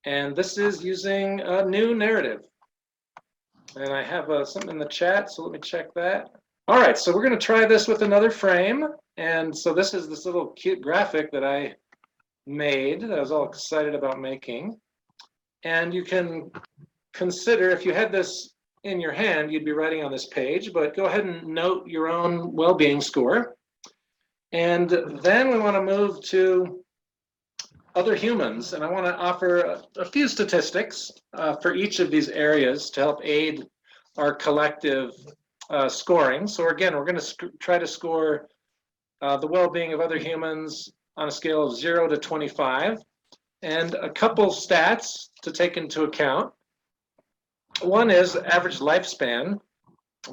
And this is using a new narrative. And I have something in the chat, so let me check that. All right, so we're going to try this with another frame. And so this is this little cute graphic that I made that I was all excited about making. And you can consider, if you had this in your hand, you'd be writing on this page, but go ahead and note your own well-being score. And then we want to move to other humans, and I want to offer a few statistics for each of these areas to help aid our collective scoring. So again, we're going to try to score the well-being of other humans on a scale of 0 to 25, and a couple stats to take into account. One is average lifespan.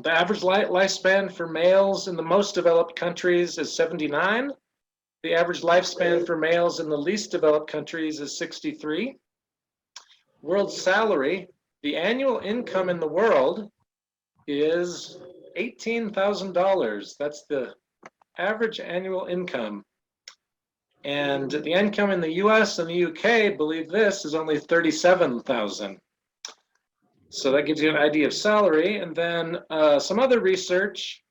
The average lifespan for males in the most developed countries is 79. The average lifespan for males in the least developed countries is 63. World salary, the annual income in the world is $18,000. That's the average annual income. And the income in the US and the UK, believe this, is only 37,000. So that gives you an idea of salary. And then some other research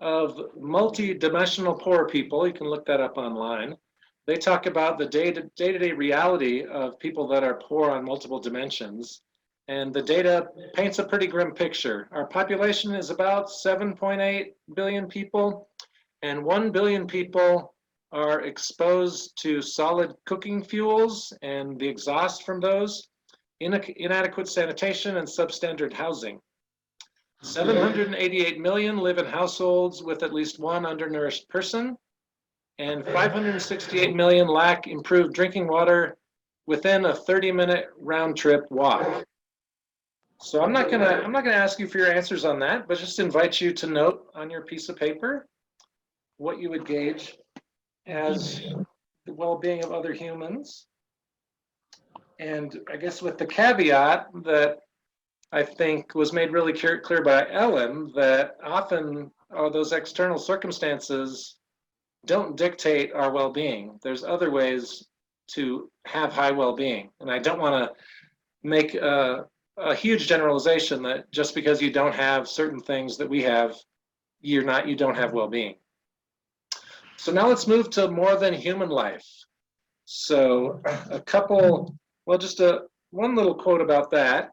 of multi-dimensional poor people. You can look that up online. They talk about the day-to-day reality of people that are poor on multiple dimensions. And the data paints a pretty grim picture. Our population is about 7.8 billion people, and 1 billion people are exposed to solid cooking fuels and the exhaust from those, inadequate sanitation, and substandard housing. 788 million live in households with at least one undernourished person, and 568 million lack improved drinking water within a 30-minute round-trip walk. So I'm not gonna ask you for your answers on that, but just invite you to note on your piece of paper what you would gauge as the well-being of other humans. And I guess with the caveat that I think was made really clear by Ellen, that often those external circumstances don't dictate our well-being. There's other ways to have high well-being. And I don't want to make a huge generalization that just because you don't have certain things that we have, you don't have well-being. So now let's move to more than human life. So one little quote about that.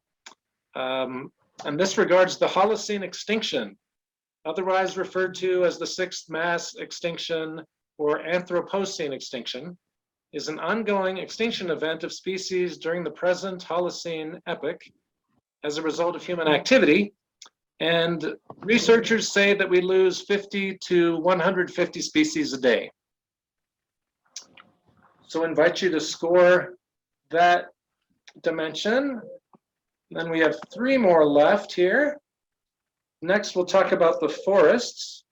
And this regards the Holocene extinction, otherwise referred to as the sixth mass extinction or Anthropocene extinction, is an ongoing extinction event of species during the present Holocene epoch as a result of human activity. And researchers say that we lose 50 to 150 species a day. So I invite you to score that dimension. Then we have 3 more left here. Next, we'll talk about the forests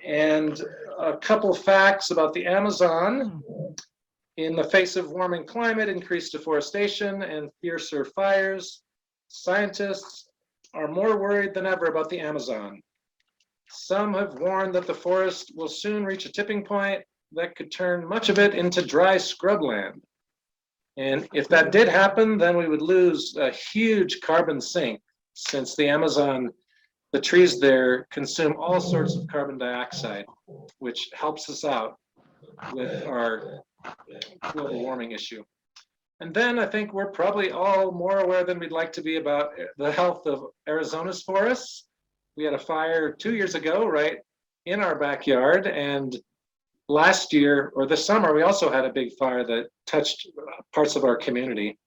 and a couple facts about the Amazon. In the face of warming climate, increased deforestation, and fiercer fires, scientists are more worried than ever about the Amazon. Some have warned that the forest will soon reach a tipping point that could turn much of it into dry scrubland. And if that did happen, then we would lose a huge carbon sink, since the Amazon, the trees there consume all sorts of carbon dioxide, which helps us out with our global warming issue. And then I think we're probably all more aware than we'd like to be about the health of Arizona's forests. We had a fire 2 years ago, right in our backyard, and last year, or this summer, we also had a big fire that touched parts of our community.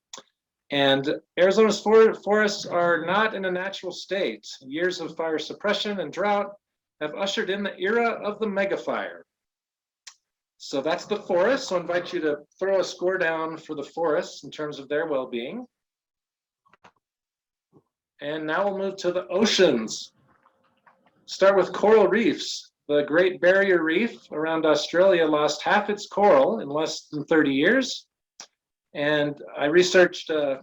And Arizona's forests are not in a natural state. Years of fire suppression and drought have ushered in the era of the megafire. So that's the forest. So I invite you to throw a score down for the forests in terms of their well-being. And now we'll move to the oceans. Start with coral reefs. The Great Barrier Reef around Australia lost half its coral in less than 30 years. And I researched a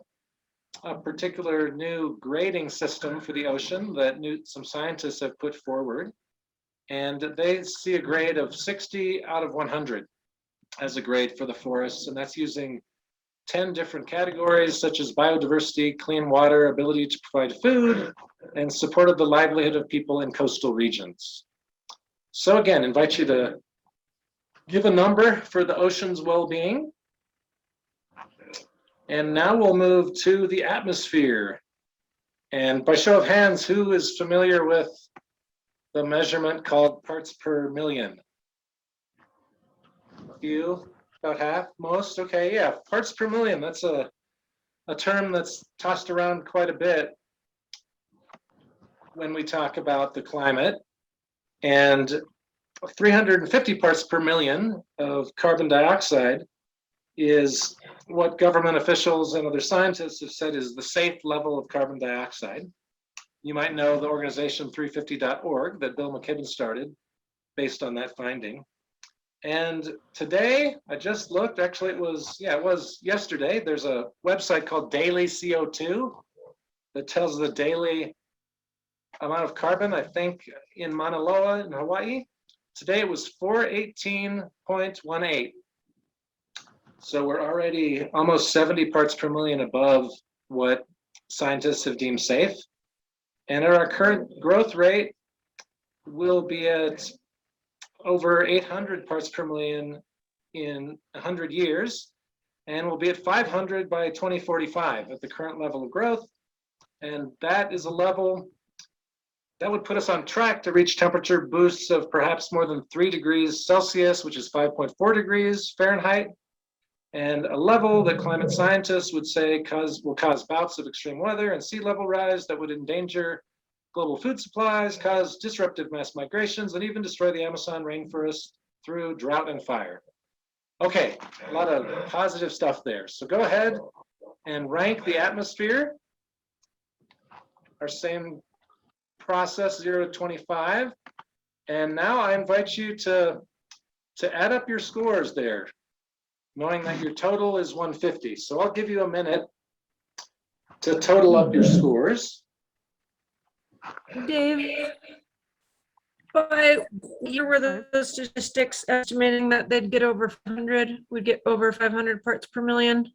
particular new grading system for the ocean that some scientists have put forward. And they see a grade of 60 out of 100 as a grade for the forests. And that's using 10 different categories, such as biodiversity, clean water, ability to provide food, and supported the livelihood of people in coastal regions. So again, invite you to give a number for the ocean's well-being. And now we'll move to the atmosphere. And by show of hands, who is familiar with the measurement called parts per million? A few, about half, most, okay, yeah, parts per million, that's a term that's tossed around quite a bit when we talk about the climate. And 350 parts per million of carbon dioxide is what government officials and other scientists have said is the safe level of carbon dioxide. You might know the organization 350.org that Bill McKibben started based on that finding. And today, I just looked, actually it was yesterday, there's a website called Daily CO2 that tells the daily amount of carbon, I think, in Mauna Loa in Hawaii. Today it was 418.18. So we're already almost 70 parts per million above what scientists have deemed safe. And at our current growth rate, we'll be at over 800 parts per million in 100 years, and we'll be at 500 by 2045 at the current level of growth. And that is a level that would put us on track to reach temperature boosts of perhaps more than 3 degrees Celsius, which is 5.4 degrees Fahrenheit, and a level that climate scientists would say will cause bouts of extreme weather and sea level rise that would endanger global food supplies, cause disruptive mass migrations, and even destroy the Amazon rainforest through drought and fire. Okay, a lot of positive stuff there. So go ahead and rank the atmosphere. Our same process, 0 to 25. And now I invite you to add up your scores there, knowing that your total is 150. So I'll give you a minute to total up your scores. Dave, by year were the statistics estimating that they'd get over 500, would get over 500 parts per million?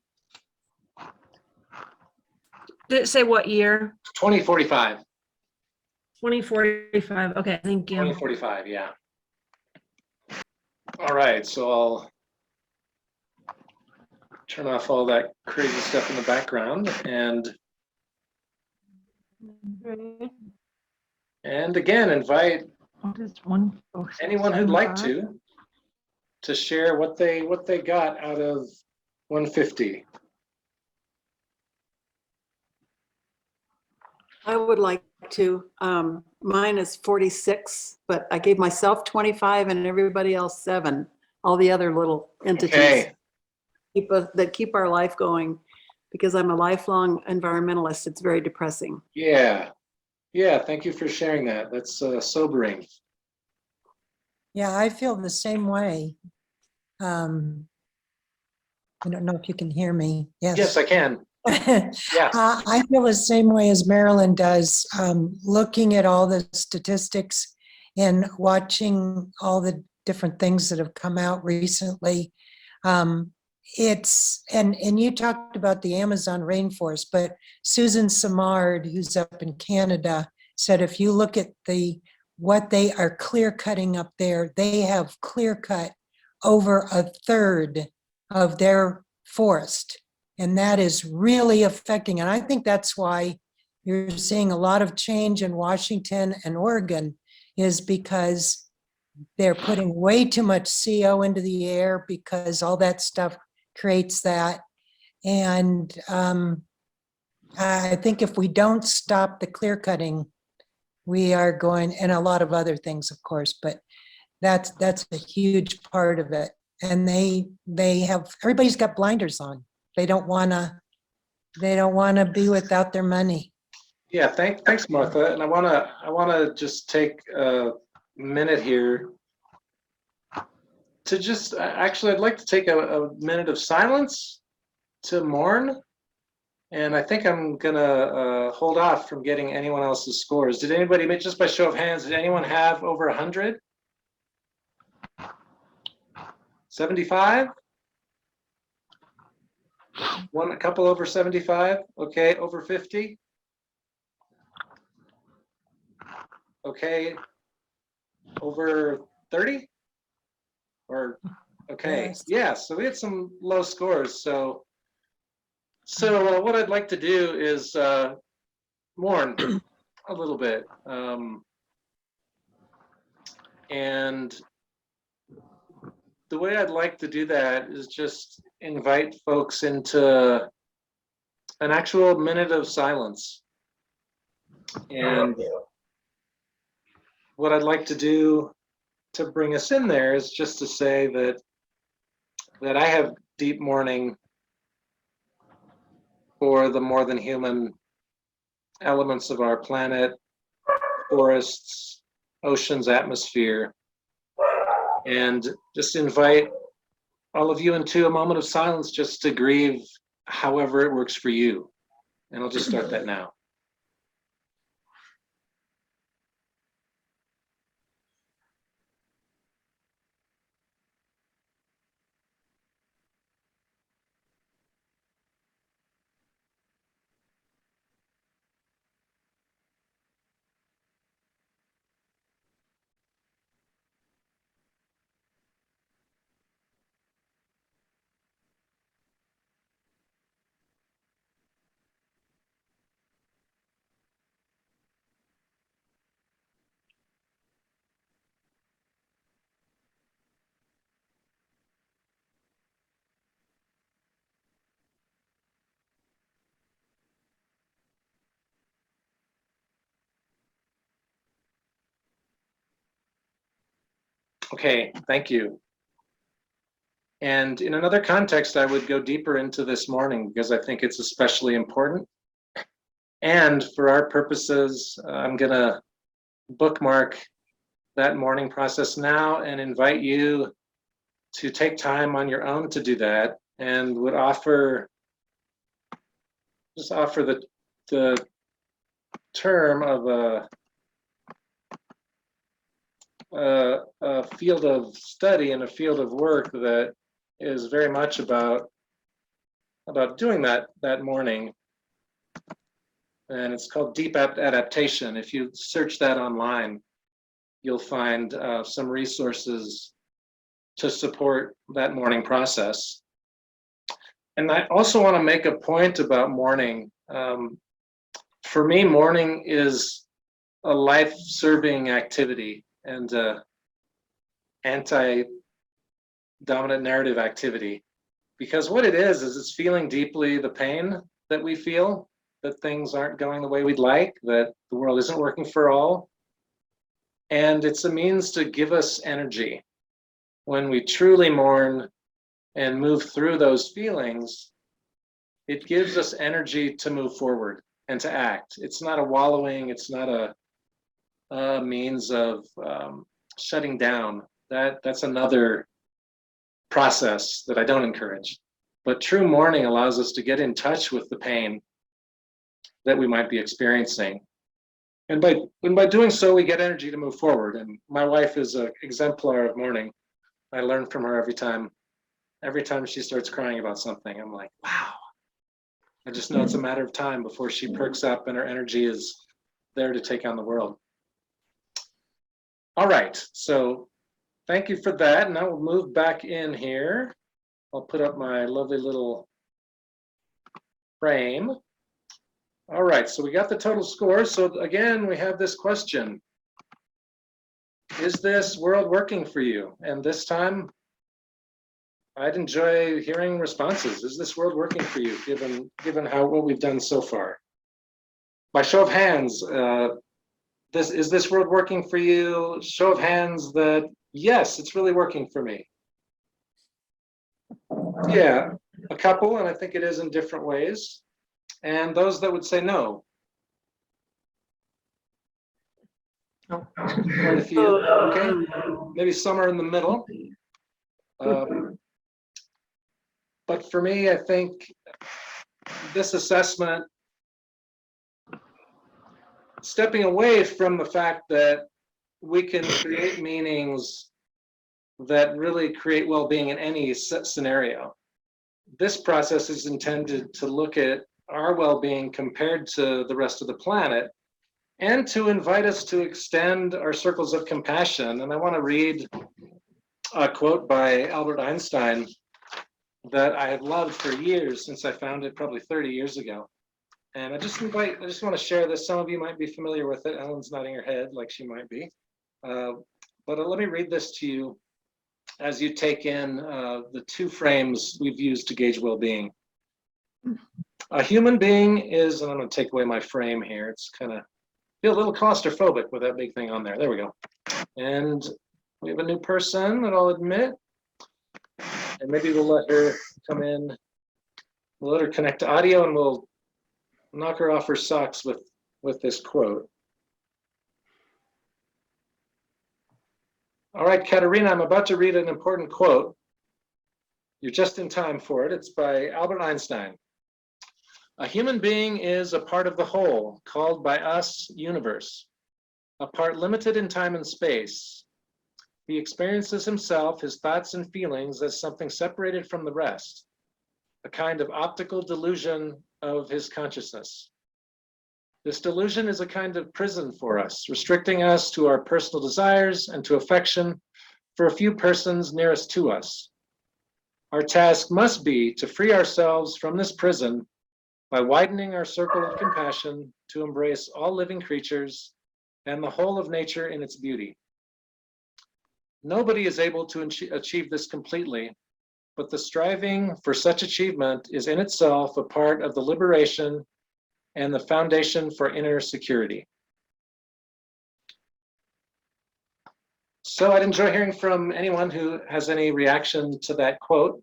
Did it say what year? 2045. 2045. Okay, thank you. 2045, yeah. All right, so I'll turn off all that crazy stuff in the background and again invite anyone who'd like to share what they got out of 150. I would like to. Mine is 46, but I gave myself 25 and everybody else 7. All the other little entities that keep our life going. Because I'm a lifelong environmentalist, it's very depressing. Yeah, thank you for sharing that. That's sobering. Yeah, I feel the same way. I don't know if you can hear me. Yes, I can. Yes. I feel the same way as Marilyn does. Looking at all the statistics and watching all the different things that have come out recently, and you talked about the Amazon rainforest, but Susan Simard, who's up in Canada, said if you look at what they are clear cutting up there, they have clear cut over 1/3 of their forest. And that is really affecting. And I think that's why you're seeing a lot of change in Washington and Oregon, is because they're putting way too much CO into the air because all that stuff creates that. And I think if we don't stop the clear cutting, we are going, and a lot of other things, of course, but that's a huge part of it. And everybody's got blinders on. They don't want to be without their money. Yeah, thanks, Martha. And I wanna just take a minute here to just actually, I'd like to take a minute of silence to mourn. And I think I'm gonna hold off from getting anyone else's scores. Did anybody, just by show of hands, did anyone have over 100? 75? A couple over 75. Okay, over 50. Okay, over 30. Or okay, Yes. yeah. So we had some low scores. So what I'd like to do is mourn a little bit, and the way I'd like to do that is just invite folks into an actual minute of silence. And what I'd like to do to bring us in there is just to say that I have deep mourning for the more than human elements of our planet, forests, oceans, atmosphere, and just invite all of you into a moment of silence just to grieve however it works for you. And I'll just start that now. Okay, thank you. And in another context, I would go deeper into this mourning because I think it's especially important. And for our purposes, I'm going to bookmark that mourning process now and invite you to take time on your own to do that, and would just offer the term of a field of study and a field of work that is very much about doing that mourning. And it's called deep adaptation. If you search that online, you'll find some resources to support that mourning process. And I also want to make a point about mourning. For me, mourning is a life-serving activity and anti-dominant narrative activity. Because what it is it's feeling deeply the pain that we feel, that things aren't going the way we'd like, that the world isn't working for all. And it's a means to give us energy. When we truly mourn and move through those feelings, it gives us energy to move forward and to act. It's not a wallowing, it's not a means of shutting down. That's another process that I don't encourage. But true mourning allows us to get in touch with the pain that we might be experiencing. And by doing so, we get energy to move forward. And my wife is an exemplar of mourning. I learn from her every time she starts crying about something. I'm like, wow. I just know it's a matter of time before she perks up and her energy is there to take on the world. All right, so thank you for that. Now we'll move back in here. I'll put up my lovely little frame. All right, so we got the total score. So again, we have this question. Is this world working for you? And this time, I'd enjoy hearing responses. Is this world working for you, given what we've done so far? By show of hands, is this world working for you? Show of hands that yes, it's really working for me. Yeah, a couple, and I think it is in different ways. And those that would say no. Quite a few. Okay, maybe some are in the middle. But for me, I think this assessment, stepping away from the fact that we can create meanings that really create well-being in any scenario. this process is intended to look at our well-being compared to the rest of the planet and to invite us to extend our circles of compassion. And I want to read a quote by Albert Einstein that I have loved for years, since I found it probably 30 years ago. And I just want to share this. Some of you might be familiar with it. Ellen's nodding her head like she might be. But let me read this to you as you take in the two frames we've used to gauge well-being. A human being is, and I'm going to take away my frame here. It's kind of feel a little claustrophobic with that big thing on there. There we go. And we have a new person that I'll admit. And maybe we'll let her come in. We'll let her connect to audio, and we'll knock her off her socks with this quote. All right, Katerina, I'm about to read an important quote. You're just in time for it. It's by Albert Einstein. A human being is a part of the whole, called by us universe, a part limited in time and space. He experiences himself, his thoughts and feelings as something separated from the rest, a kind of optical delusion of his consciousness. This delusion is a kind of prison for us, restricting us to our personal desires and to affection for a few persons nearest to us. Our task must be to free ourselves from this prison by widening our circle of compassion to embrace all living creatures and the whole of nature in its beauty. Nobody is able to achieve this completely, but the striving for such achievement is in itself a part of the liberation and the foundation for inner security. So I'd enjoy hearing from anyone who has any reaction to that quote.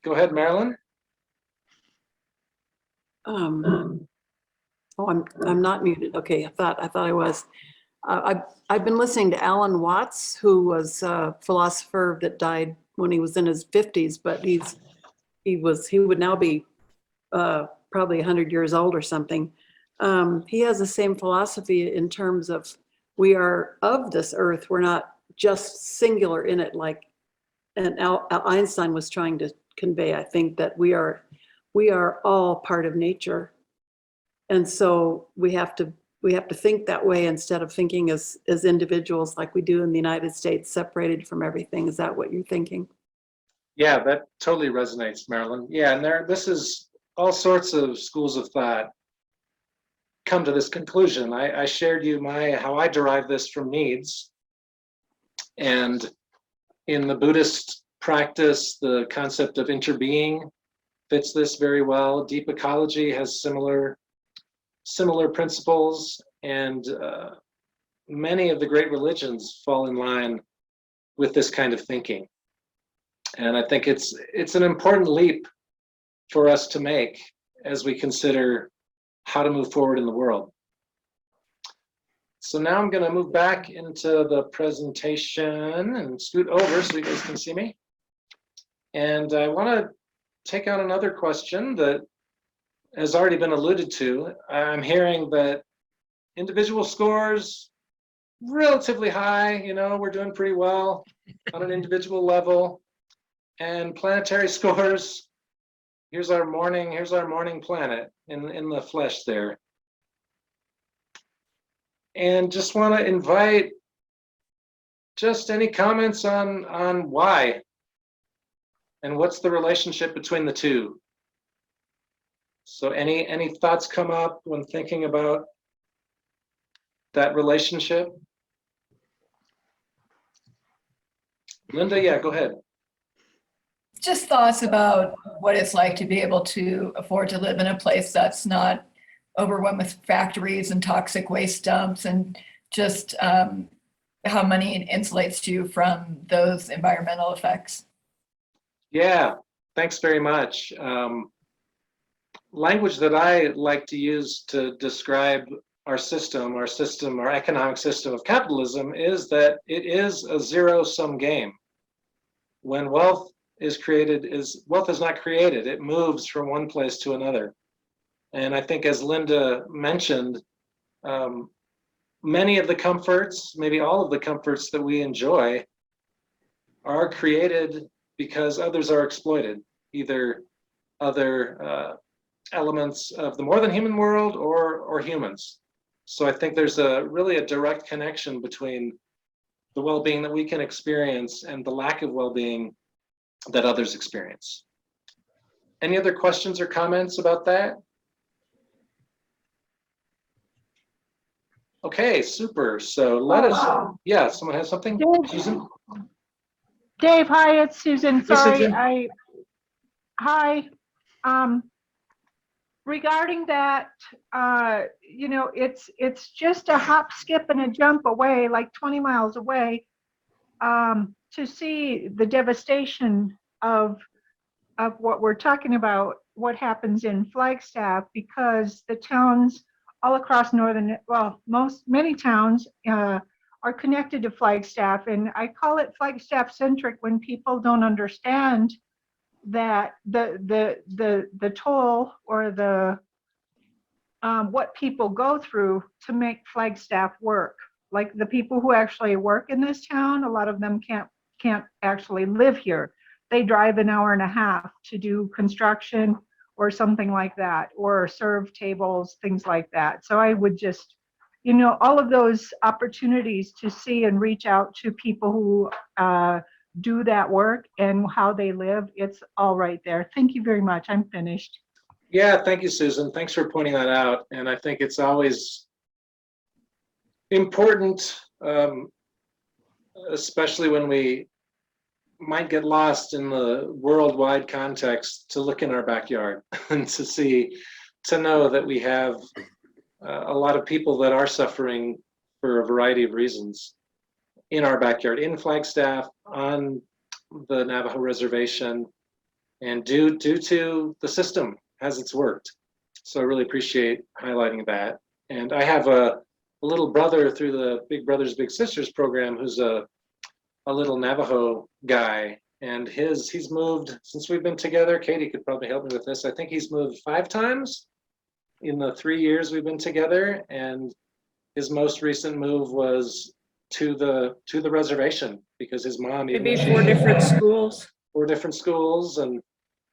Go ahead, Marilyn. Oh, I'm not muted. Okay, I thought I was. I've been listening to Alan Watts, who was a philosopher that died when he was in his 50s, but he would now be probably 100 years old or something. He has the same philosophy in terms of we are of this earth. We're not just singular in it, like Einstein was trying to convey. I think that we are all part of nature, and so we have to think that way instead of thinking as individuals like we do in the United States, separated from everything. Is that what you're thinking? Yeah, that totally resonates, Marilyn. Yeah, and this is all sorts of schools of thought come to this conclusion. I shared you how I derive this from needs, and in the Buddhist practice, the concept of interbeing fits this very well. Deep ecology has similar principles, and many of the great religions fall in line with this kind of thinking. And I think it's an important leap for us to make as we consider how to move forward in the world. So now I'm going to move back into the presentation and scoot over so you guys can see me. And I want to take out another question that has already been alluded to. I'm hearing that individual scores relatively high, we're doing pretty well on an individual level. And planetary scores, here's our morning planet in the flesh there. And just want to invite just any comments on why and what's the relationship between the two. So any thoughts come up when thinking about that relationship? Linda, yeah, go ahead. Just thoughts about what it's like to be able to afford to live in a place that's not overrun with factories and toxic waste dumps, and just how money insulates you from those environmental effects. Yeah, thanks very much. Language that I like to use to describe our economic system of capitalism is that it is a zero-sum game. When wealth is not created, it moves from one place to another. And I think, as Linda mentioned, many of the comforts, maybe all of the comforts that we enjoy are created because others are exploited, either other elements of the more than human world or humans. So I think there's really a direct connection between the well-being that we can experience and the lack of well-being that others experience. Any other questions or comments about that? Okay, super. So let us, yeah, someone has something? Susan? Dave, hi, it's Susan. Hey, Sorry, Susan. hi. Regarding that, it's just a hop, skip, and a jump away, like 20 miles away, to see the devastation of what we're talking about, what happens in Flagstaff, because the towns all across many towns are connected to Flagstaff, and I call it Flagstaff centric when people don't understand that the toll or the what people go through to make Flagstaff work. Like the people who actually work in this town, a lot of them can't actually live here. They drive an hour and a half to do construction or something like that, or serve tables, things like that. So I would just, all of those opportunities to see and reach out to people who do that work and how they live, it's all right there. Thank you very much. I'm finished. Yeah, thank you, Susan. Thanks for pointing that out. And I think it's always important, especially when we might get lost in the worldwide context, to look in our backyard and to know that we have a lot of people that are suffering for a variety of reasons in our backyard, in Flagstaff, on the Navajo reservation, and due to the system as it's worked. So I really appreciate highlighting that. And I have a little brother through the Big Brothers Big Sisters program who's a little Navajo guy, and he's moved since we've been together. Katie could probably help me with this. I think he's moved 5 times in the 3 years we've been together, and his most recent move was to the reservation because his mom, Maybe 4 different schools. 4 different schools, and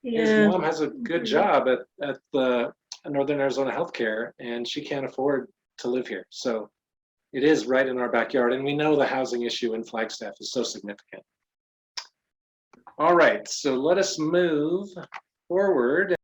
his Yeah. mom has a good job at the Northern Arizona Healthcare, and she can't afford to live here. So it is right in our backyard, and we know the housing issue in Flagstaff is so significant. All right, so let us move forward.